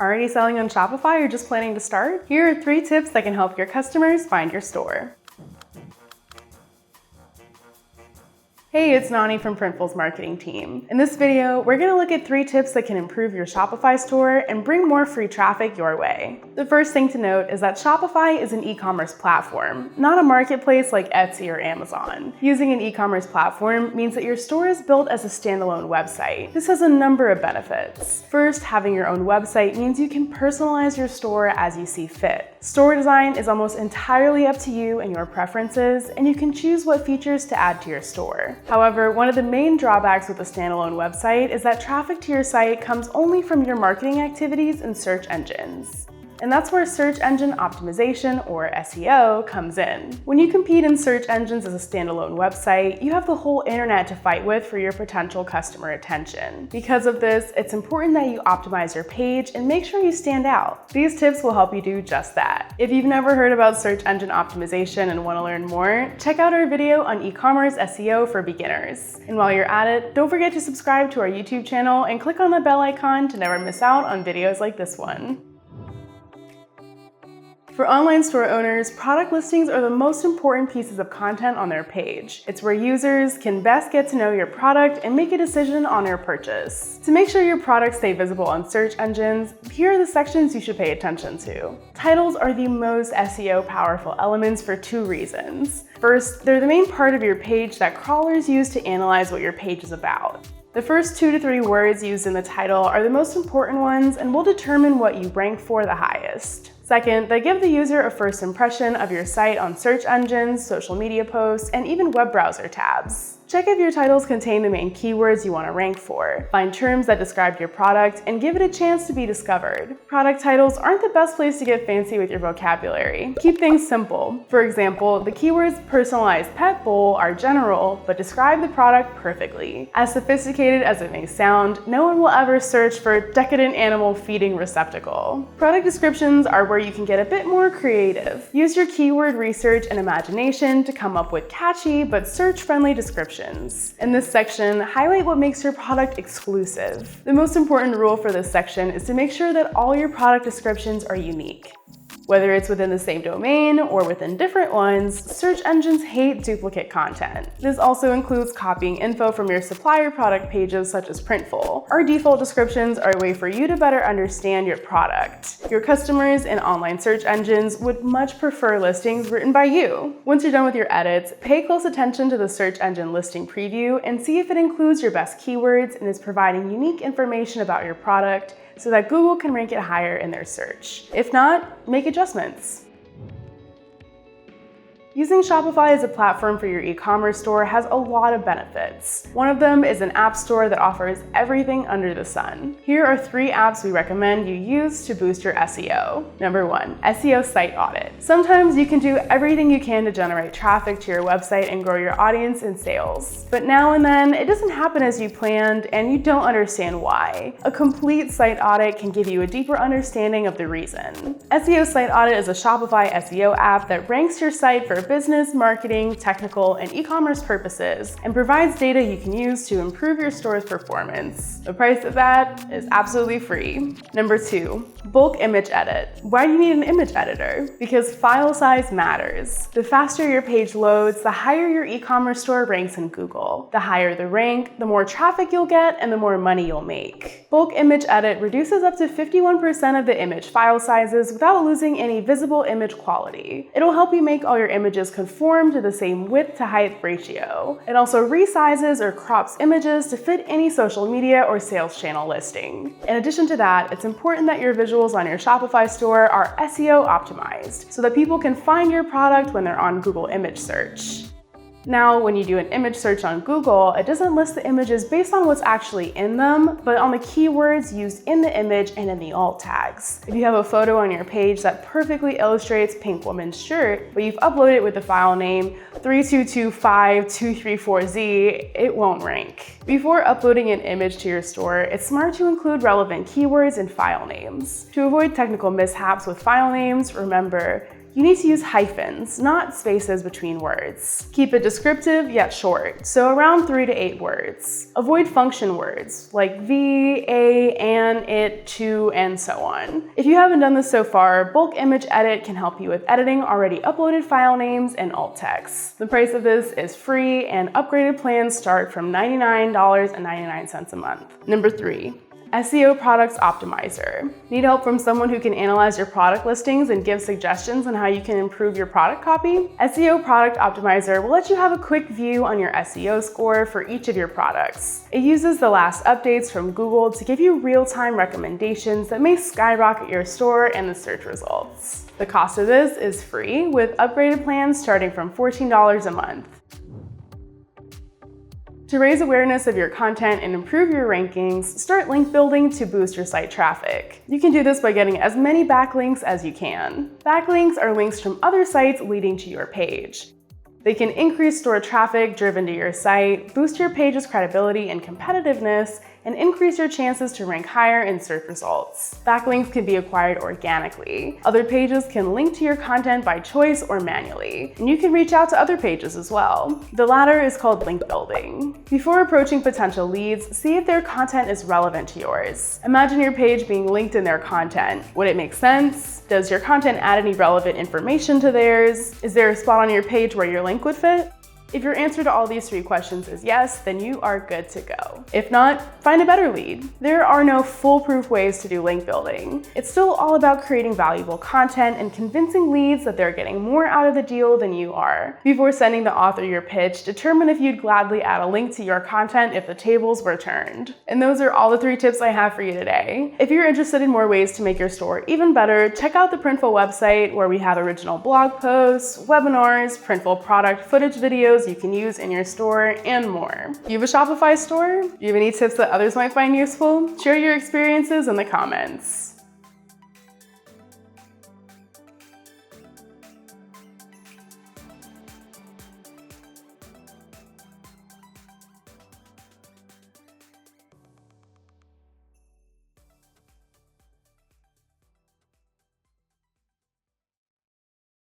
Already selling on Shopify or just planning to start? Here are 3 tips that can help your customers find your store. Hey, it's Nani from Printful's marketing team. In this video, we're going to look at 3 tips that can improve your Shopify store and bring more free traffic your way. The first thing to note is that Shopify is an e-commerce platform, not a marketplace like Etsy or Amazon. Using an e-commerce platform means that your store is built as a standalone website. This has a number of benefits. First, having your own website means you can personalize your store as you see fit. Store design is almost entirely up to you and your preferences, and you can choose what features to add to your store. However, one of the main drawbacks with a standalone website is that traffic to your site comes only from your marketing activities and search engines. And that's where search engine optimization, or SEO, comes in. When you compete in search engines as a standalone website, you have the whole internet to fight with for your potential customer attention. Because of this, it's important that you optimize your page and make sure you stand out. These tips will help you do just that. If you've never heard about search engine optimization and want to learn more, check out our video on e-commerce SEO for beginners. And while you're at it, don't forget to subscribe to our YouTube channel and click on the bell icon to never miss out on videos like this one. For online store owners, product listings are the most important pieces of content on their page. It's where users can best get to know your product and make a decision on their purchase. To make sure your products stay visible on search engines, here are the sections you should pay attention to. Titles are the most SEO powerful elements for 2 reasons. First, they're the main part of your page that crawlers use to analyze what your page is about. The first 2 to 3 words used in the title are the most important ones and will determine what you rank for the highest. Second, they give the user a first impression of your site on search engines, social media posts, and even web browser tabs. Check if your titles contain the main keywords you want to rank for. Find terms that describe your product and give it a chance to be discovered. Product titles aren't the best place to get fancy with your vocabulary. Keep things simple. For example, the keywords personalized pet bowl are general, but describe the product perfectly. As sophisticated as it may sound, no one will ever search for decadent animal feeding receptacle. Product descriptions are where you can get a bit more creative. Use your keyword research and imagination to come up with catchy but search-friendly descriptions. In this section, highlight what makes your product exclusive. The most important rule for this section is to make sure that all your product descriptions are unique. Whether it's within the same domain or within different ones, search engines hate duplicate content. This also includes copying info from your supplier product pages such as Printful. Our default descriptions are a way for you to better understand your product. Your customers and online search engines would much prefer listings written by you. Once you're done with your edits, pay close attention to the search engine listing preview and see if it includes your best keywords and is providing unique information about your product so that Google can rank it higher in their search. If not, make adjustments. Using Shopify as a platform for your e-commerce store has a lot of benefits. One of them is an app store that offers everything under the sun. Here are 3 apps we recommend you use to boost your SEO. Number 1, SEO Site Audit. Sometimes you can do everything you can to generate traffic to your website and grow your audience and sales. But now and then, it doesn't happen as you planned and you don't understand why. A complete site audit can give you a deeper understanding of the reason. SEO Site Audit is a Shopify SEO app that ranks your site for business, marketing, technical, and e-commerce purposes, and provides data you can use to improve your store's performance. The price of that is absolutely free. Number 2, bulk image edit. Why do you need an image editor? Because file size matters. The faster your page loads, the higher your e-commerce store ranks in Google. The higher the rank, the more traffic you'll get and the more money you'll make. Bulk image edit reduces up to 51% of the image file sizes without losing any visible image quality. It'll help you make all your images conform to the same width to height ratio. It also resizes or crops images to fit any social media or sales channel listing. In addition to that, it's important that your visuals on your Shopify store are SEO optimized so that people can find your product when they're on Google image search. Now, when you do an image search on Google, it doesn't list the images based on what's actually in them, but on the keywords used in the image and in the alt tags. If you have a photo on your page that perfectly illustrates Pink Woman's shirt, but you've uploaded it with the file name 3225234Z, it won't rank. Before uploading an image to your store, it's smart to include relevant keywords and file names. To avoid technical mishaps with file names, remember, You need to use hyphens, not spaces between words. Keep it descriptive yet short, so around 3 to 8 words. Avoid function words like v, a, an, it, to, and so on. If you haven't done this so far, Bulk Image Edit can help you with editing already uploaded file names and alt text. The price of this is free, and upgraded plans start from $99.99 a month. Number 3. SEO Products Optimizer. Need help from someone who can analyze your product listings and give suggestions on how you can improve your product copy? SEO Product Optimizer will let you have a quick view on your SEO score for each of your products. It uses the last updates from Google to give you real-time recommendations that may skyrocket your store and the search results. The cost of this is free, with upgraded plans starting from $14 a month. To raise awareness of your content and improve your rankings, start link building to boost your site traffic. You can do this by getting as many backlinks as you can. Backlinks are links from other sites leading to your page. They can increase store traffic driven to your site, boost your page's credibility and competitiveness, and increase your chances to rank higher in search results. Backlinks can be acquired organically. Other pages can link to your content by choice or manually, and you can reach out to other pages as well. The latter is called link building. Before approaching potential leads, see if their content is relevant to yours. Imagine your page being linked in their content. Would it make sense? Does your content add any relevant information to theirs? Is there a spot on your page where your link would fit? If your answer to all these 3 questions is yes, then you are good to go. If not, find a better lead. There are no foolproof ways to do link building. It's still all about creating valuable content and convincing leads that they're getting more out of the deal than you are. Before sending the author your pitch, determine if you'd gladly add a link to your content if the tables were turned. And those are all the 3 tips I have for you today. If you're interested in more ways to make your store even better, check out the Printful website, where we have original blog posts, webinars, Printful product footage videos you can use in your store, and more. You have a Shopify store? Do you have any tips that others might find useful? Share your experiences in the comments.